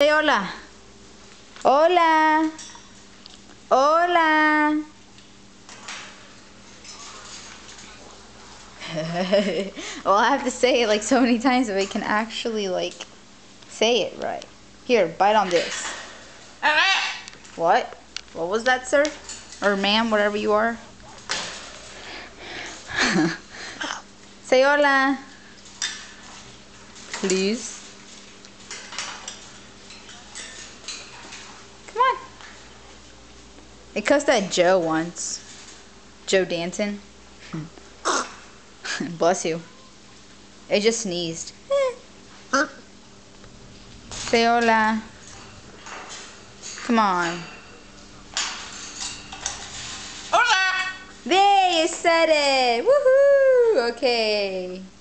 Say hola. Hola. Hola. Well, I have to say it like so many times so we can actually like say it right. Here, bite on this. What? What was that, sir? Or ma'am, whatever you are. Say hola. Please. Come on. It cussed at Joe once. Joe Danton. Bless you. It just sneezed. Say hola. Come on. Hola! There, you said it. Woohoo! Okay.